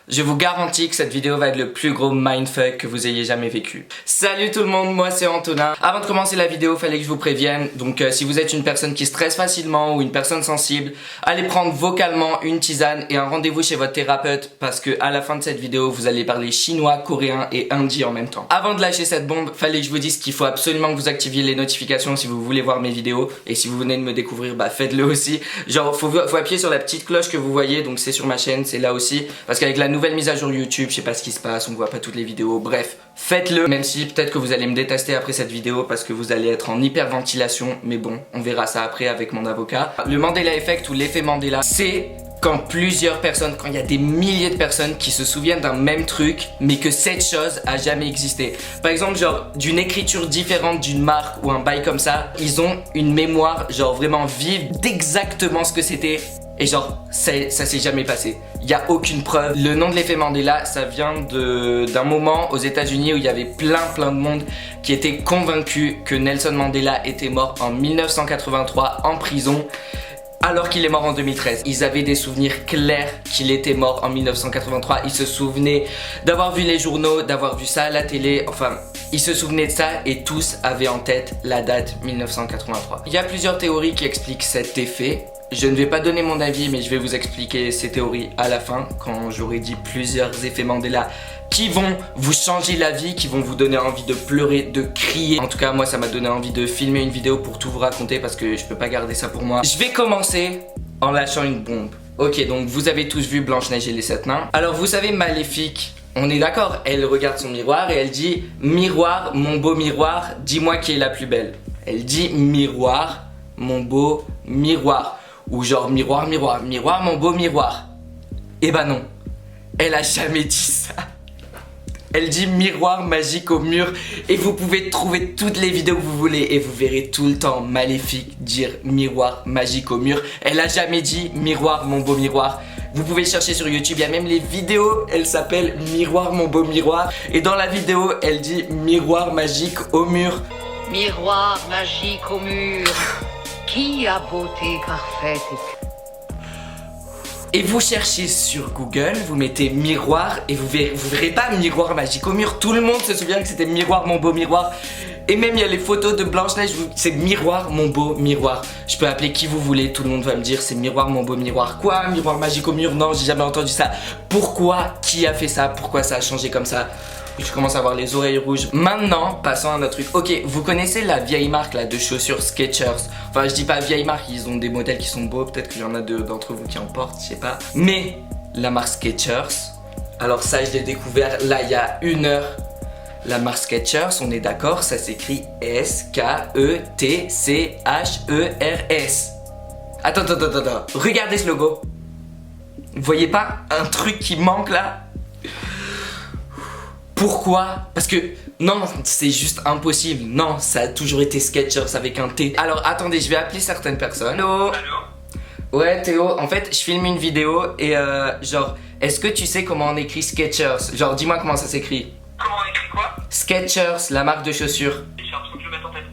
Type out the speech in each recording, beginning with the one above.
Je vous garantis que cette vidéo va être le plus gros mindfuck que vous ayez jamais vécu. Salut tout le monde, moi c'est Antonin. Avant de commencer la vidéo, fallait que je vous prévienne. Donc si vous êtes une personne qui stresse facilement ou une personne sensible, allez prendre vocalement une tisane et un rendez-vous chez votre thérapeute parce que à la fin de cette vidéo, vous allez parler chinois, coréen et hindi en même temps. Avant de lâcher cette bombe, fallait que je vous dise qu'il faut absolument que vous activiez les notifications si vous voulez voir mes vidéos. Et si vous venez de me découvrir, bah faites-le aussi. Genre faut appuyer sur la petite cloche que vous voyez, donc c'est sur ma chaîne, c'est là aussi. Parce qu'avec la nouvelle mise à jour YouTube, je sais pas ce qui se passe, on voit pas toutes les vidéos, bref, faites-le. Même si peut-être que vous allez me détester après cette vidéo parce que vous allez être en hyperventilation, mais bon, on verra ça après avec mon avocat. Le Mandela Effect ou l'effet Mandela, c'est quand plusieurs personnes, quand il y a des milliers de personnes qui se souviennent d'un même truc, mais que cette chose a jamais existé. Par exemple, genre d'une écriture différente d'une marque ou un bail comme ça, ils ont une mémoire genre vraiment vive d'exactement ce que c'était. Et genre, ça s'est jamais passé. Il n'y a aucune preuve. Le nom de l'effet Mandela, ça vient d'un moment aux États-Unis où il y avait plein de monde qui étaient convaincus que Nelson Mandela était mort en 1983 en prison. Alors qu'il est mort en 2013. Ils avaient des souvenirs clairs qu'il était mort en 1983. Ils se souvenaient d'avoir vu les journaux, d'avoir vu ça à la télé. Enfin, ils se souvenaient de ça et tous avaient en tête la date 1983. Il y a plusieurs théories qui expliquent cet effet. Je ne vais pas donner mon avis, mais je vais vous expliquer ces théories à la fin, quand j'aurai dit plusieurs effets Mandela qui vont vous changer la vie, qui vont vous donner envie de pleurer, de crier. En tout cas, moi, ça m'a donné envie de filmer une vidéo pour tout vous raconter parce que je peux pas garder ça pour moi. Je vais commencer en lâchant une bombe. Ok, donc vous avez tous vu Blanche-Neige et les 7 nains. Alors, vous savez, Maléfique, on est d'accord, elle regarde son miroir et elle dit « Miroir, mon beau miroir, dis-moi qui est la plus belle. » Elle dit « Miroir, mon beau miroir. » Ou genre miroir, miroir, miroir, mon beau miroir. Eh ben non, elle a jamais dit ça. Elle dit miroir magique au mur. Et vous pouvez trouver toutes les vidéos que vous voulez et vous verrez tout le temps Maléfique dire miroir magique au mur. Elle a jamais dit miroir, mon beau miroir. Vous pouvez chercher sur YouTube, il y a même les vidéos, elle s'appelle miroir, mon beau miroir. Et dans la vidéo, elle dit miroir magique au mur. Miroir magique au mur. Qui a beauté parfaite et vous cherchez sur Google, vous mettez miroir et vous verrez pas miroir magique au mur. Tout le monde se souvient que c'était miroir, mon beau miroir. Et même il y a les photos de Blanche-Neige, c'est miroir, mon beau miroir. Je peux appeler qui vous voulez, tout le monde va me dire c'est miroir, mon beau miroir. Quoi, miroir magique au mur? Non, j'ai jamais entendu ça. Pourquoi? Qui a fait ça? Pourquoi ça a changé comme ça? Je commence à avoir les oreilles rouges. Maintenant, passons à un autre truc. Ok, vous connaissez la vieille marque là de chaussures Skechers. Enfin, je dis pas vieille marque, ils ont des modèles qui sont beaux. Peut-être qu'il y en a d'entre vous qui en portent, je sais pas. Mais la marque Skechers, alors ça je l'ai découvert là il y a 1 heure. La marque Skechers, on est d'accord, ça s'écrit S-K-E-T-C-H-E-R-S. Attends. Regardez ce logo. Vous voyez pas un truc qui manque là? Pourquoi? Parce que non, c'est juste impossible. Non, ça a toujours été Skechers avec un T. Alors attendez, je vais appeler certaines personnes. Allô? Ouais Théo, en fait je filme une vidéo et genre, est-ce que tu sais comment on écrit Skechers? Genre dis-moi comment ça s'écrit. Comment on écrit quoi? Skechers, la marque de chaussures. J'ai l'impression que je vais mettre en tête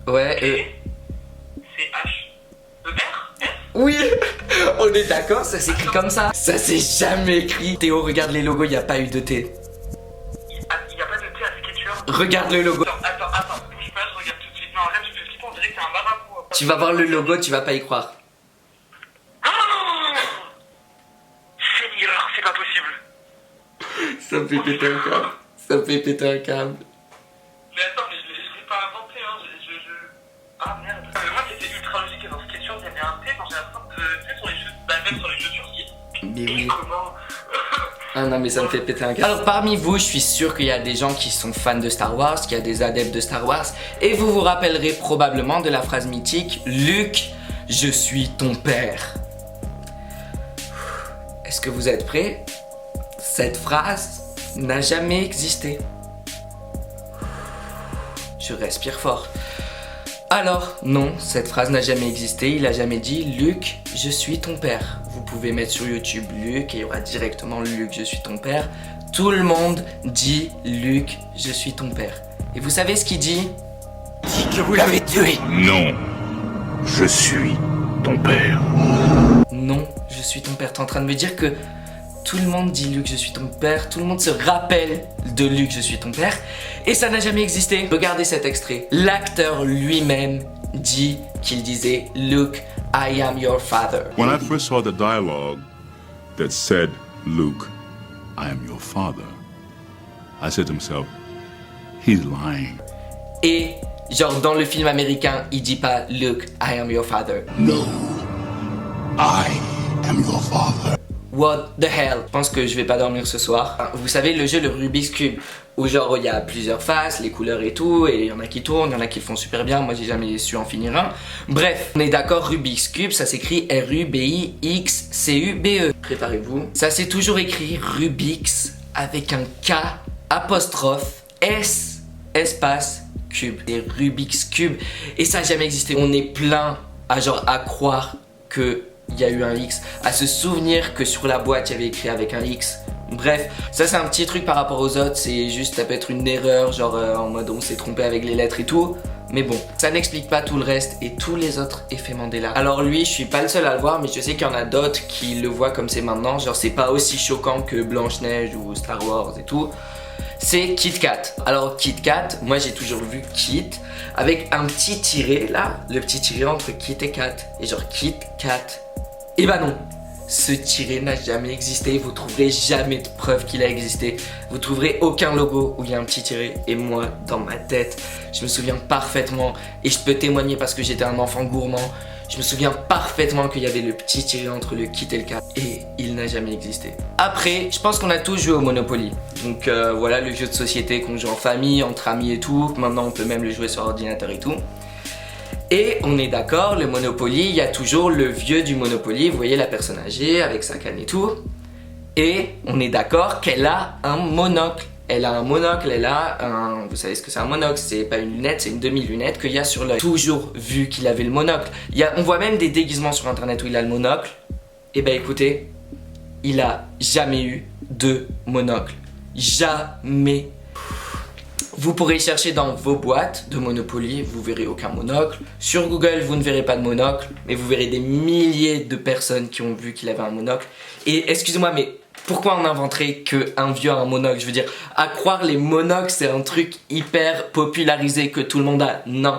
S-K-E-E Ouais, C-H-E-R S. oui. On est d'accord, ça s'écrit comme ça. Ça s'est jamais écrit. Théo, regarde les logos, il n'y a pas eu de T. Il n'y a pas de T à Skechers. Regarde le logo. Attends, bouge pas, je regarde tout de suite. Non, regarde, tu fais flipper, on dirait que t'es un marabout. Tu vas voir le logo, tu vas pas y croire. Seigneur, c'est pas possible. Ça me fait péter un câble. Ça me fait péter un câble. Mais attends, mais je l'ai pas inventé, hein. Ah merde. Moi, c'était ultra logique que dans Skechers, il y avait un T quand j'ai l'impression de. Tu sais, sur les chaussures. Bah, même sur les chaussures, Mais oui. comment? Ah non mais ça me fait péter un câble. Alors parmi vous, je suis sûr qu'il y a des gens qui sont fans de Star Wars, qu'il y a des adeptes de Star Wars. Et vous vous rappellerez probablement de la phrase mythique « Luke, je suis ton père ». Est-ce que vous êtes prêts? Cette phrase n'a jamais existé. Je respire fort. Alors, non, cette phrase n'a jamais existé. Il a jamais dit « Luc, je suis ton père ». Vous pouvez mettre sur YouTube Luc et il y aura directement « Luc, je suis ton père ». Tout le monde dit « Luc, je suis ton père ». Et vous savez ce qu'il dit? Dit que vous l'avez tué. Non, je suis ton père. Non, je suis ton père. T'es en train de me dire que tout le monde dit Luke, je suis ton père. Tout le monde se rappelle de Luke, je suis ton père. Et ça n'a jamais existé. Regardez cet extrait. L'acteur lui-même dit qu'il disait Luke, I am your father. When I first saw the dialogue that said, Luke, I am your father, I said to myself, he's lying. Et genre dans le film américain, il dit pas Luke, I am your father. No, I am your father. What the hell? Je pense que je vais pas dormir ce soir. Vous savez le jeu le Rubik's Cube où genre il y a plusieurs faces, les couleurs et tout, et il y en a qui tournent, il y en a qui le font super bien, moi j'ai jamais su en finir un. Bref, on est d'accord, Rubik's Cube, ça s'écrit R-U-B-I-X-C-U-B-E. Préparez-vous. Ça s'est toujours écrit Rubik's avec un K apostrophe S espace cube. Et Rubik's Cube. Et ça n'a jamais existé. On est plein à croire que il y a eu un X, à se souvenir que sur la boîte il y avait écrit avec un X. Bref, ça c'est un petit truc par rapport aux autres, c'est juste ça peut être une erreur, genre en mode on s'est trompé avec les lettres et tout. Mais bon, ça n'explique pas tout le reste et tous les autres effets Mandela. Alors lui, je suis pas le seul à le voir, mais je sais qu'il y en a d'autres qui le voient comme c'est maintenant. Genre c'est pas aussi choquant que Blanche-Neige ou Star Wars et tout. C'est Kit Kat. Alors Kit Kat, moi j'ai toujours vu Kit avec un petit tiré là, le petit tiré entre Kit et Kat. Et genre Kit Kat. Et bah non, ce tiré n'a jamais existé, vous trouverez jamais de preuve qu'il a existé. Vous trouverez aucun logo où il y a un petit tiré. Et moi, dans ma tête, je me souviens parfaitement, et je peux témoigner parce que j'étais un enfant gourmand, je me souviens parfaitement qu'il y avait le petit tiré entre le Kit et le Kat, et il n'a jamais existé. Après, je pense qu'on a tous joué au Monopoly. Donc voilà, le jeu de société qu'on joue en famille, entre amis et tout. Maintenant, on peut même le jouer sur ordinateur et tout. Et on est d'accord, le Monopoly, il y a toujours le vieux du Monopoly, vous voyez la personne âgée avec sa canne et tout. Et on est d'accord qu'elle a un monocle. Elle a un monocle, elle a un... Vous savez ce que c'est un monocle? C'est pas une lunette, c'est une demi-lunette qu'il y a sur l'œil. Toujours vu qu'il avait le monocle. On voit même des déguisements sur internet où il a le monocle. Et bah écoutez, il a jamais eu de monocle. Jamais. Vous pourrez chercher dans vos boîtes de Monopoly, vous verrez aucun monocle. Sur Google, vous ne verrez pas de monocle, mais vous verrez des milliers de personnes qui ont vu qu'il avait un monocle. Et excusez-moi, mais pourquoi on inventerait qu'un vieux a un monocle? Je veux dire, à croire les monocles, c'est un truc hyper popularisé que tout le monde a. Non.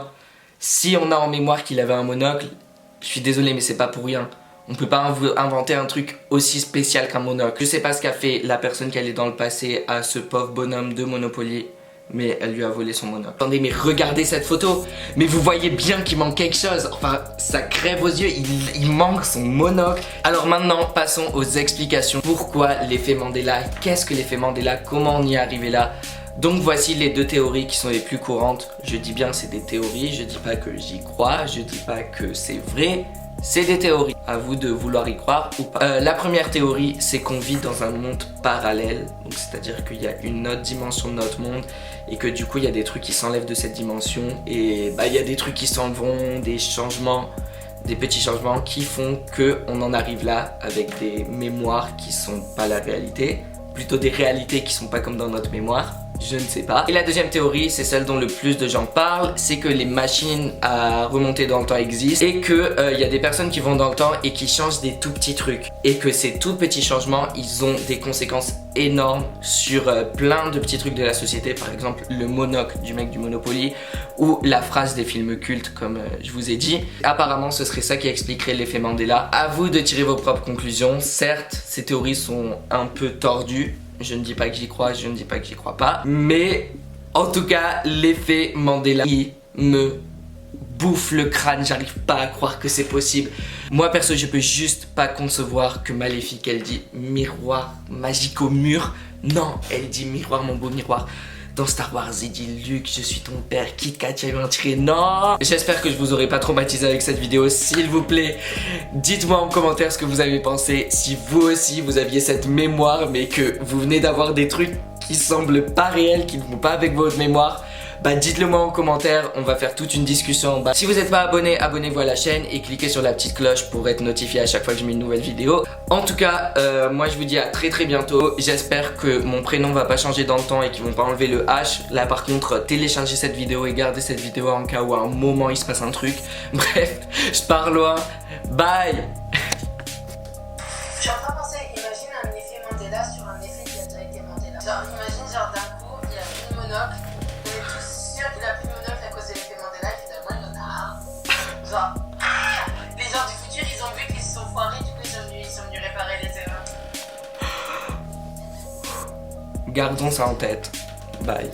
Si on a en mémoire qu'il avait un monocle, je suis désolé, mais c'est pas pour rien. On peut pas inventer un truc aussi spécial qu'un monocle. Je sais pas ce qu'a fait la personne qui allait dans le passé à ce pauvre bonhomme de Monopoly, mais elle lui a volé son monocle. Attendez, mais regardez cette photo. Mais vous voyez bien qu'il manque quelque chose. Enfin, ça crève aux yeux, il manque son monocle. Alors maintenant, passons aux explications. Pourquoi l'effet Mandela? Qu'est-ce que l'effet Mandela? Comment on y est arrivé là? Donc voici les deux théories qui sont les plus courantes. Je dis bien c'est des théories, je dis pas que j'y crois, je dis pas que c'est vrai. C'est des théories, à vous de vouloir y croire ou pas. La première théorie, c'est qu'on vit dans un monde parallèle. Donc c'est-à-dire qu'il y a une autre dimension de notre monde et que du coup il y a des trucs qui s'enlèvent de cette dimension. Et il y a des trucs qui s'en vont, des changements, des petits changements qui font qu'on en arrive là avec des mémoires qui sont pas la réalité. Plutôt des réalités qui sont pas comme dans notre mémoire. Je ne sais pas. Et la deuxième théorie, c'est celle dont le plus de gens parlent, c'est que les machines à remonter dans le temps existent et que y a des personnes qui vont dans le temps et qui changent des tout petits trucs. Et que ces tout petits changements, ils ont des conséquences énormes sur plein de petits trucs de la société. Par exemple, le monocle du mec du Monopoly ou la phrase des films cultes, comme je vous ai dit. Apparemment, ce serait ça qui expliquerait l'effet Mandela. À vous de tirer vos propres conclusions. Certes, ces théories sont un peu tordues. Je ne dis pas que j'y crois, je ne dis pas que j'y crois pas. Mais en tout cas, l'effet Mandela, il me bouffe le crâne. J'arrive pas à croire que c'est possible. Moi perso, je peux juste pas concevoir que Maléfique, elle dit miroir magique au mur. Non, elle dit miroir, mon beau miroir. Dans Star Wars, il dit Luke, je suis ton père, Kit Kat, tu as eu un tiré. Non. J'espère que je vous aurai pas traumatisé avec cette vidéo. S'il vous plaît, dites-moi en commentaire ce que vous avez pensé. Si vous aussi, vous aviez cette mémoire, mais que vous venez d'avoir des trucs qui semblent pas réels, qui ne vont pas avec votre mémoire. bah dites-le moi en commentaire, on va faire toute une discussion en bas. Si vous n'êtes pas abonné, abonnez-vous à la chaîne et cliquez sur la petite cloche pour être notifié à chaque fois que je mets une nouvelle vidéo. En tout cas, moi je vous dis à très bientôt. J'espère que mon prénom va pas changer dans le temps et qu'ils vont pas enlever le H. Là par contre, téléchargez cette vidéo et gardez cette vidéo en cas où à un moment il se passe un truc. Bref, je pars loin. Bye. Je suis en train de penser, imagine un effet Mandela sur un effet qui a déjà été Mandela. Genre, imagine, genre d'un coup, il a plus de monocle. On est tous sûrs qu'il a plus de monocle à cause de l'effet Mandela. Et finalement, il en a un. Genre, les gens du futur, ils ont vu qu'ils se sont foirés. Du coup, ils sont venus réparer les erreurs. Gardons ça en tête. Bye.